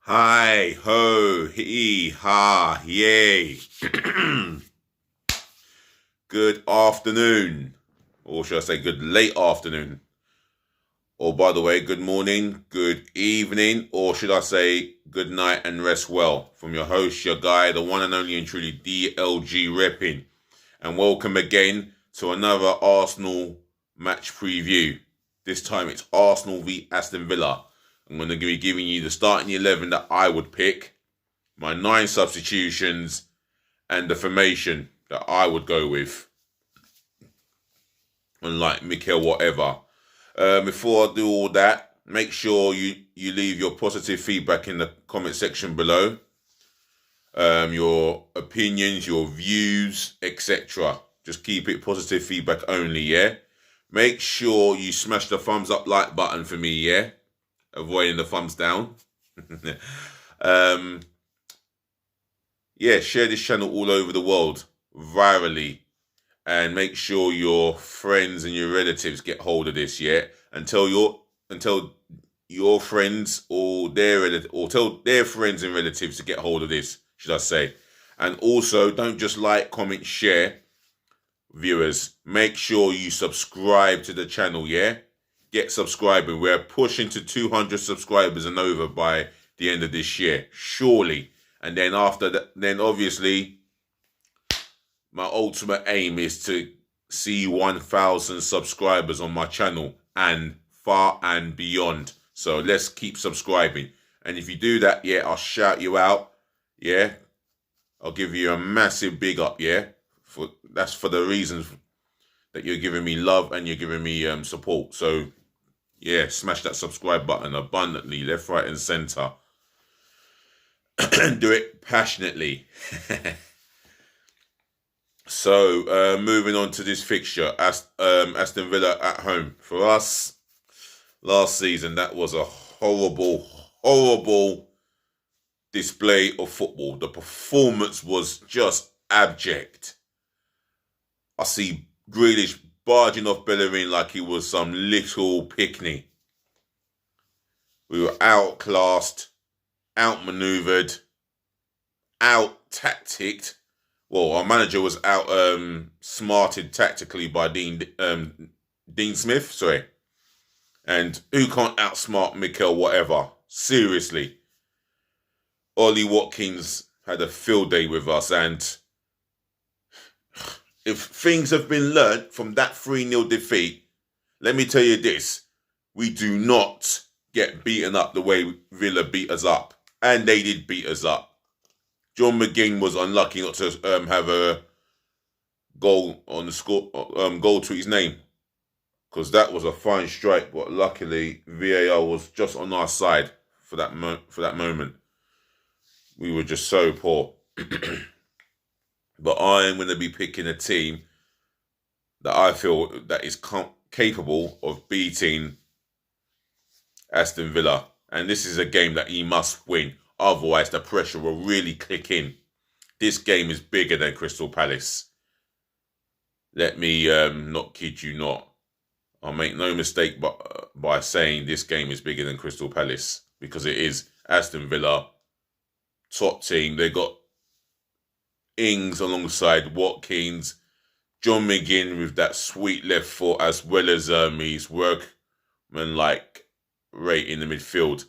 Hi, ho, he, ha, yay. Good afternoon. Or should I say good late afternoon? Or by the way, good morning, good evening, or should I say good night and rest well. From your host, your guy, the one and only and truly DLG Repping. And welcome again to another Arsenal match preview. This time it's Arsenal v Aston Villa. I'm going to be giving you the starting 11 that I would pick, my 9 substitutions, and the formation that I would go with. Unlike Mikel whatever. Before I do all that, make sure you leave your positive feedback in the comment section below. Your opinions, your views, etc. Just keep it positive feedback only, yeah? Make sure you smash the thumbs up like button for me, yeah? Avoiding the thumbs down. Share this channel all over the world, virally. And make sure your friends and your relatives get hold of this, yeah? And tell your friends or tell their friends and relatives to get hold of this, should I say. And also, don't just like, comment, share, viewers. Make sure you subscribe to the channel, yeah? Get subscribing. We're pushing to 200 subscribers and over by the end of this year, surely. And then after that, then obviously, my ultimate aim is to see 1,000 subscribers on my channel and far and beyond. So let's keep subscribing. And if you do that, yeah, I'll shout you out. Yeah. I'll give you a massive big up, yeah. That's for the reasons that you're giving me love and you're giving me support. So yeah, smash that subscribe button abundantly, left, right, and center. Do it passionately. So, moving on to this fixture, Aston Villa at home. For us, last season, that was a horrible, horrible display of football. The performance was just abject. I see Grealish barging off Bellerin like he was some little picnic. We were outclassed, outmaneuvered, out-tacticked. Well, our manager was smarted tactically by Dean Smith, sorry. And who can't outsmart Mikel whatever? Seriously. Ollie Watkins had a field day with us, and if things have been learnt from that 3-0 defeat, let me tell you this. We do not get beaten up the way Villa beat us up. And they did beat us up. John McGinn was unlucky not to have a goal on the score, goal to his name, because that was a fine strike. But luckily, VAR was just on our side for that moment. We were just so poor. But I am going to be picking a team that I feel that is capable of beating Aston Villa, and this is a game that he must win. Otherwise, the pressure will really click in. This game is bigger than Crystal Palace. Let me not kid you not. I'll make no mistake by saying this game is bigger than Crystal Palace, because it is Aston Villa, top team. They got Ings alongside Watkins, John McGinn with that sweet left foot, as well as his workman-like rate in the midfield.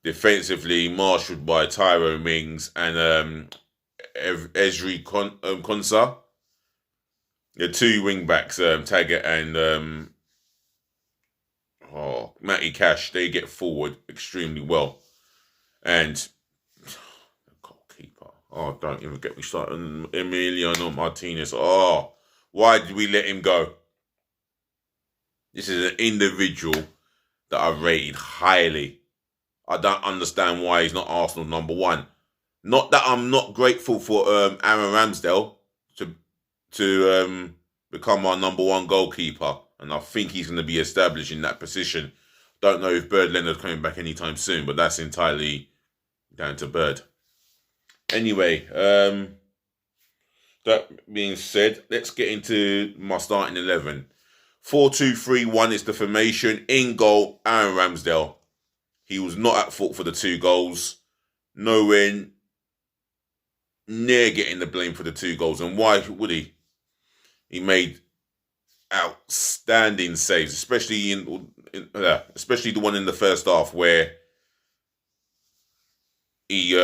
Defensively, marshalled by Tyrone Mings and Ezri Konsa. The 2 wing-backs, Taggart and Matty Cash, they get forward extremely well. And the goalkeeper, don't even get me started on Emiliano Martinez. Why did we let him go? This is an individual that I rated highly. I don't understand why he's not Arsenal number 1. Not that I'm not grateful for Aaron Ramsdale to become our number 1 goalkeeper, and I think he's going to be established in that position. Don't know if Bird Leonard's coming back anytime soon, but that's entirely down to Bird. Anyway, that being said, let's get into my starting 11. 4-2-3-1 is the formation. In goal, Aaron Ramsdale. He was not at fault for the 2 goals. nowhere near getting the blame for the 2 goals. And why would he? He made outstanding saves, especially especially the one in the first half where he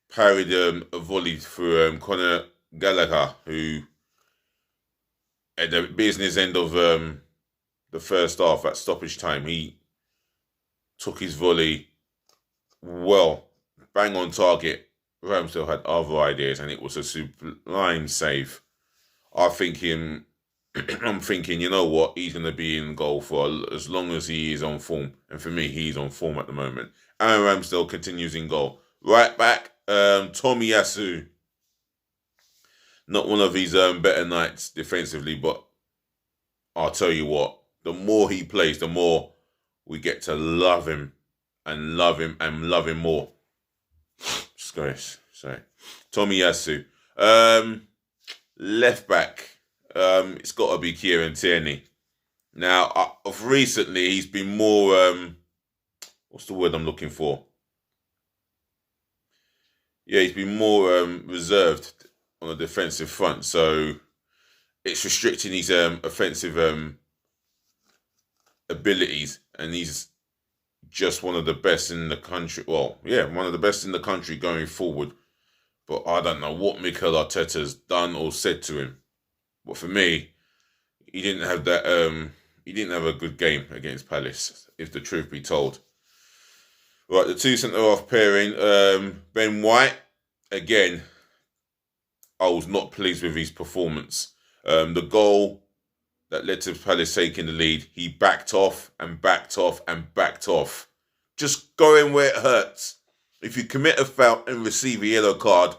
parried a volley for Conor Gallagher, who at the business end of the first half at stoppage time, he took his volley well, bang on target. Ramsdale had other ideas, and it was a sublime save. I'm thinking, you know what? He's going to be in goal for as long as he is on form. And for me, he's on form at the moment. Aaron Ramsdale continues in goal. Right back, Tomiyasu. Not one of his better nights defensively, but I'll tell you what. The more he plays, the more we get to love him and love him and love him more. Sorry. Tomiyasu. Left back. It's got to be Kieran Tierney. Now, of recently, he's been more, what's the word I'm looking for? Yeah, he's been more reserved on the defensive front. So it's restricting his offensive abilities. And he's just one of the best in the country. Well, yeah, one of the best in the country going forward. But I don't know what Mikel Arteta's done or said to him. But for me, he didn't have that. He didn't have a good game against Palace, if the truth be told. Right, the 2 centre-half pairing. Ben White, again, I was not pleased with his performance. The goal that led to Palace taking the lead, he backed off and backed off and backed off. Just going where it hurts. If you commit a foul and receive a yellow card,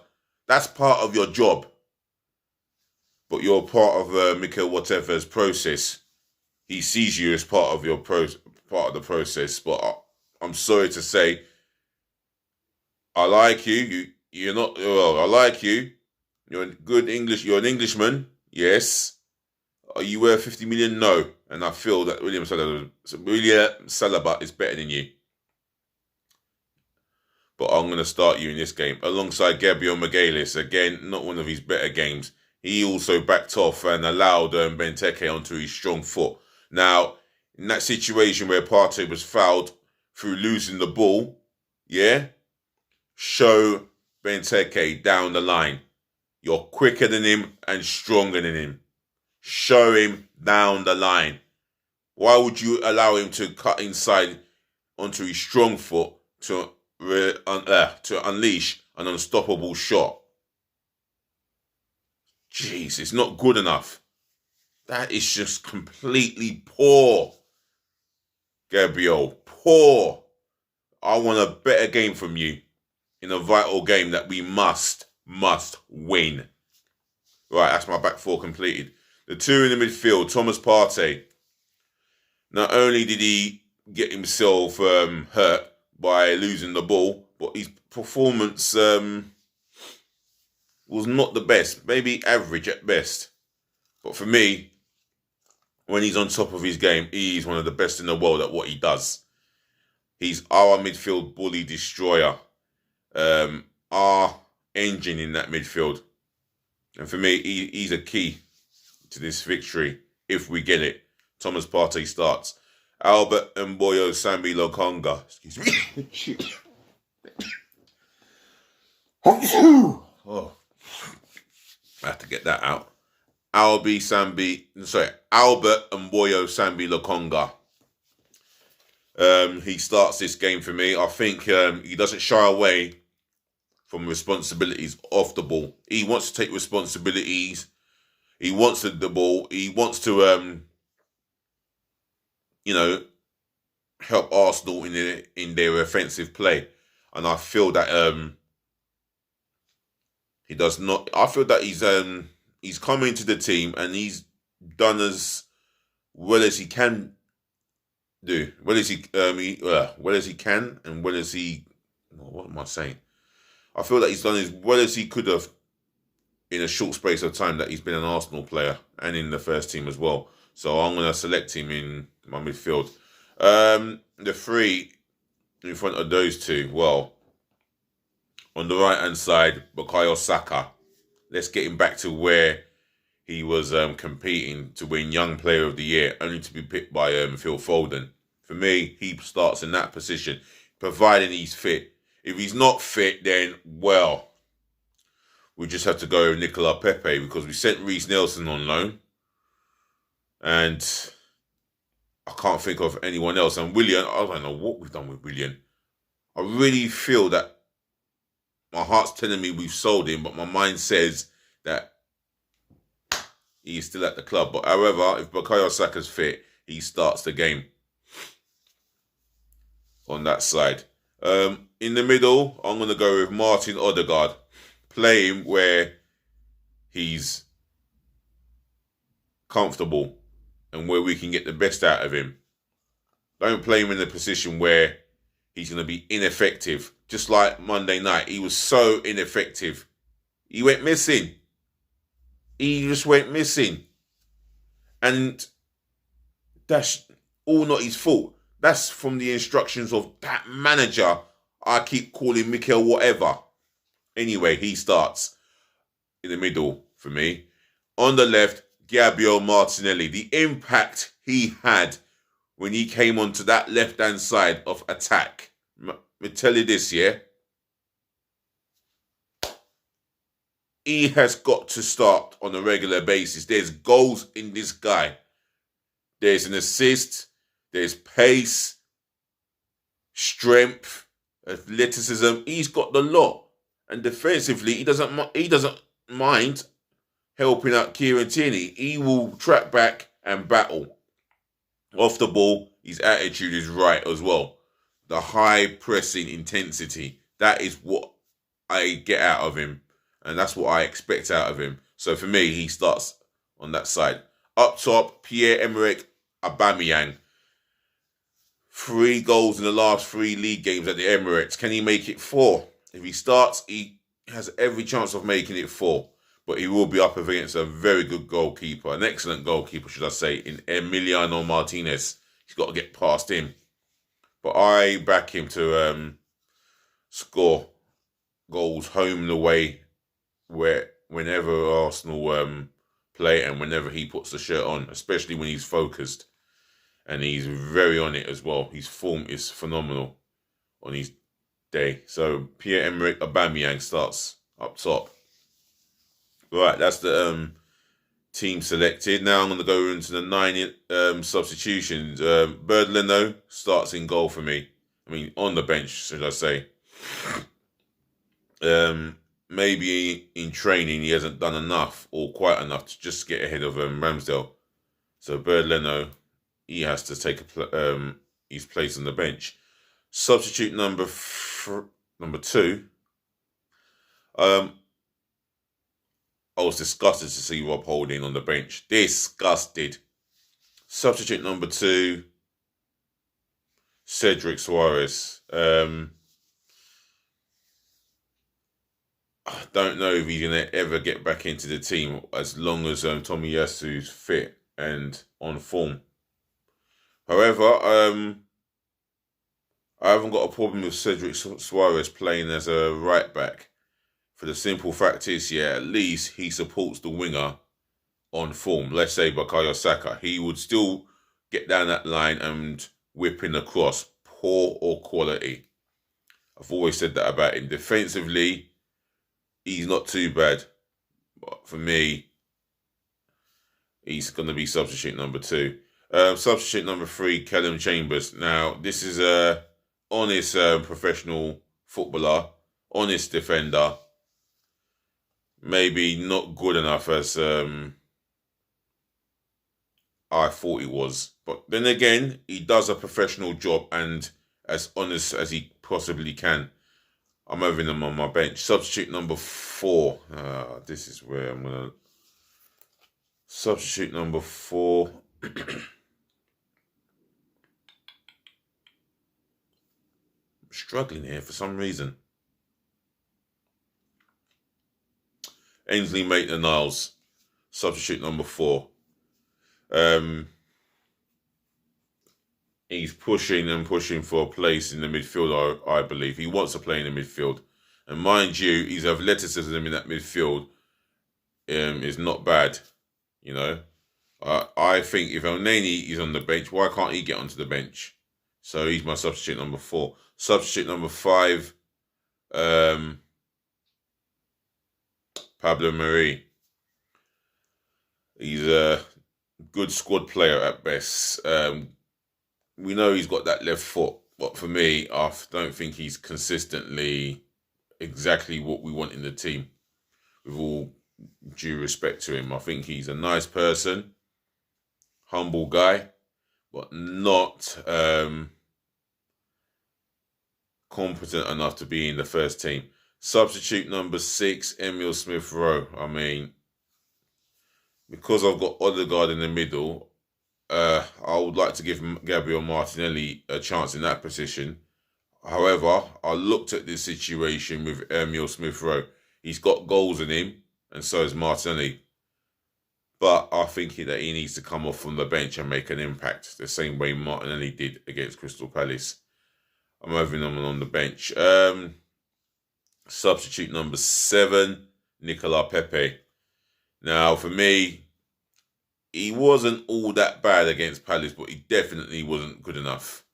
that's part of your job. But you're part of Mikel Arteta's process. He sees you as part of the process. But I'm sorry to say, I like you. You're not. Well, I like you. You're a good English. You're an Englishman. Yes. Are you worth 50 million? No. And I feel that William Saliba is better than you. But I'm going to start you in this game alongside Gabriel Magalhaes. Again, not one of his better games. He also backed off and allowed Benteke onto his strong foot. Now, in that situation where Partey was fouled through losing the ball, show Benteke down the line. You're quicker than him and stronger than him. Show him down the line. Why would you allow him to cut inside onto his strong foot to unleash an unstoppable shot? Jeez, it's not good enough. That is just completely poor. Gabriel, poor. I want a better game from you in a vital game that we must win. Right, that's my back four completed. The 2 in the midfield, Thomas Partey. Not only did he get himself hurt by losing the ball, but his performance was not the best, maybe average at best. But for me, when he's on top of his game, he's one of the best in the world at what he does. He's our midfield bully destroyer, our engine in that midfield. And for me, he's a key to this victory if we get it. Thomas Partey starts. Albert Mboyo Sambi Lokonga. Excuse me. Oh, I have to get that out. Albert Mboyo Sambi Lokonga. He starts this game for me. I think he doesn't shy away from responsibilities off the ball. He wants to take responsibilities. He wants the ball. He wants to, help Arsenal in their offensive play. And I feel that he does not. I feel that he's come into the team and he's done as well as he can do. Well as he can and well as he. What am I saying? I feel that he's done as well as he could have in a short space of time that he's been an Arsenal player and in the first team as well. So I'm going to select him in my midfield. The 3 in front of those two, well, On the right-hand side, Bukayo Saka. Let's get him back to where he was competing to win Young Player of the Year, only to be picked by Phil Foden. For me, he starts in that position, providing he's fit. If he's not fit, then, well, we just have to go with Nicola Pepe because we sent Reece Nelson on loan. And I can't think of anyone else. And Willian, I don't know what we've done with Willian. I really feel that my heart's telling me we've sold him, but my mind says that he's still at the club. But however, if Bukayo Saka's fit, he starts the game on that side. In the middle, I'm going to go with Martin Odegaard, playing where he's comfortable and where we can get the best out of him. Don't play him in a position where he's going to be ineffective. Just like Monday night, he was so ineffective. He went missing. He just went missing. And that's all not his fault. That's from the instructions of that manager. I keep calling Mikel whatever. Anyway, he starts in the middle for me. On the left, Gabriel Martinelli. The impact he had when he came onto that left-hand side of attack. Me tell you this, yeah? He has got to start on a regular basis. There's goals in this guy. There's an assist. There's pace, strength, athleticism. He's got the lot. And defensively, he doesn't mind helping out Kieran Tierney. He will track back and battle. Off the ball, his attitude is right as well. The high pressing intensity. That is what I get out of him. And that's what I expect out of him. So for me, he starts on that side. Up top, Pierre-Emerick Aubameyang. 3 goals in the last 3 league games at the Emirates. Can he make it 4? If he starts, he has every chance of making it 4. But he will be up against a very good goalkeeper, an excellent goalkeeper, should I say, in Emiliano Martinez. He's got to get past him. But I back him to score goals home and away whenever Arsenal play and whenever he puts the shirt on, especially when he's focused. And he's very on it as well. His form is phenomenal on his day. So Pierre-Emerick Aubameyang starts up top. Right, that's the team selected. Now I'm going to go into the 9 substitutions. Bird Leno starts in goal for me. I mean, on the bench, should I say. Maybe in training he hasn't done enough or quite enough to just get ahead of Ramsdale. So Bird Leno, he has to take his place on the bench. Substitute number 2. I was disgusted to see Rob Holding on the bench. Disgusted. Substitute number 2, Cedric Suarez. I don't know if he's going to ever get back into the team as long as Tomiyasu's fit and on form. However, I haven't got a problem with Cedric Suarez playing as a right back. For the simple fact is, at least he supports the winger on form. Let's say Bukayo Saka. He would still get down that line and whip in across, poor or quality. I've always said that about him. Defensively, he's not too bad. But for me, he's going to be substitute number 2. Substitute number 3, Callum Chambers. Now, this is a honest professional footballer, honest defender. Maybe not good enough as I thought he was. But then again, he does a professional job and as honest as he possibly can. I'm having him on my bench. Substitute number 4. This is where I'm going to... Substitute number 4. I'm struggling here for some reason. Ainsley Maitland-Niles, substitute number 4. He's pushing and pushing for a place in the midfield, I believe. He wants to play in the midfield. And mind you, his athleticism in that midfield is not bad. You know, I think if El Neni is on the bench, why can't he get onto the bench? So he's my substitute number 4. Substitute number 5, Pablo Mari. He's a good squad player at best. We know he's got that left foot, but for me, I don't think he's consistently exactly what we want in the team. With all due respect to him, I think he's a nice person, humble guy, but not competent enough to be in the first team. Substitute number 6, Emil Smith-Rowe. I mean, because I've got Odegaard in the middle, I would like to give Gabriel Martinelli a chance in that position. However, I looked at this situation with Emil Smith-Rowe. He's got goals in him, and so has Martinelli. But I think that he needs to come off from the bench and make an impact, the same way Martinelli did against Crystal Palace. I'm having him on the bench. Substitute number 7, Nicolas Pepe. Now, for me, he wasn't all that bad against Palace, but he definitely wasn't good enough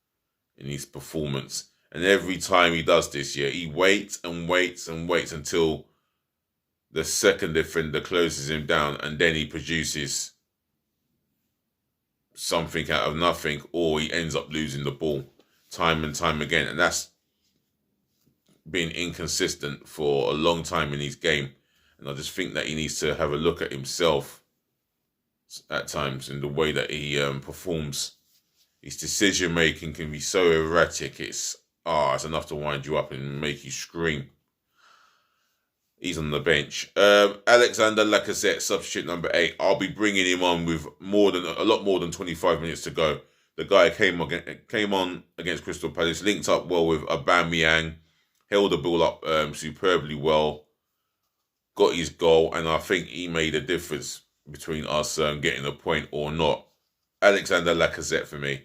in his performance. And every time he does this, he waits and waits and waits until the second defender closes him down, and then he produces something out of nothing, or he ends up losing the ball time and time again. And that's been inconsistent for a long time in his game. And I just think that he needs to have a look at himself at times in the way that he performs. His decision making can be so erratic. It's enough to wind you up and make you scream. He's on the bench. Alexander Lacazette, substitute number 8. I'll be bringing him on with a lot more than 25 minutes to go. The guy came on against Crystal Palace, linked up well with Aubameyang, held the ball up superbly well, got his goal, and I think he made a difference between us getting a point or not. Alexander Lacazette for me.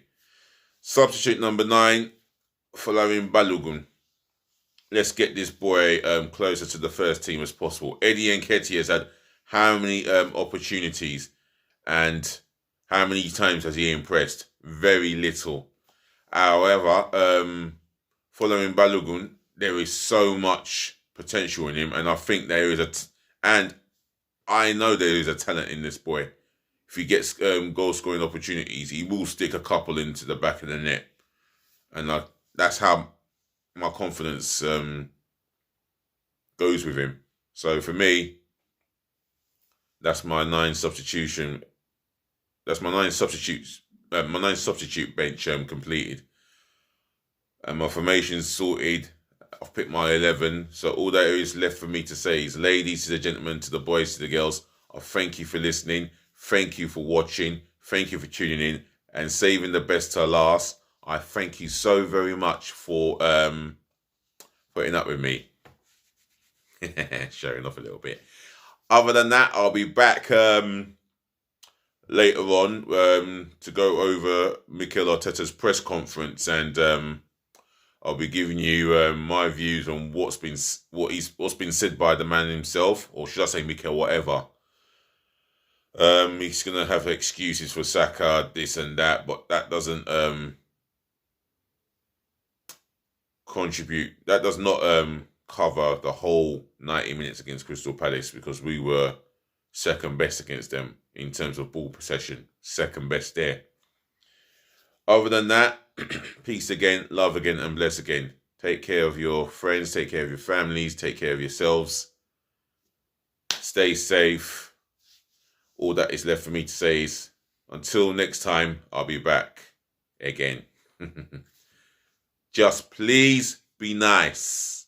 Substitute number 9, Folarin Balogun. Let's get this boy closer to the first team as possible. Eddie Nketiah has had how many opportunities, and how many times has he impressed? Very little. However, Folarin Balogun, there is so much potential in him, and I think there is I know there is a talent in this boy. If he gets goal scoring opportunities, he will stick a couple into the back of the net, and that's how my confidence goes with him. So for me, that's my 9 substitution. That's my 9 substitutes. My 9 substitute bench completed, and my formation's sorted. I've picked my 11. So all that is left for me to say is, ladies to the gentlemen, to the boys, to the girls, I thank you for listening. Thank you for watching. Thank you for tuning in and saving the best to last. I thank you so very much for putting up with me. Showing off a little bit. Other than that, I'll be back later on to go over Mikel Arteta's press conference, and I'll be giving you my views on what's been said by the man himself, or should I say Mikel, whatever. He's gonna have excuses for Saka, this and that, but that doesn't contribute. That does not cover the whole 90 minutes against Crystal Palace, because we were second best against them in terms of ball possession. Second best there. Other than that, peace again, love again, and bless again. Take care of your friends, take care of your families, take care of yourselves. Stay safe. All that is left for me to say is, until next time, I'll be back again. Just please be nice.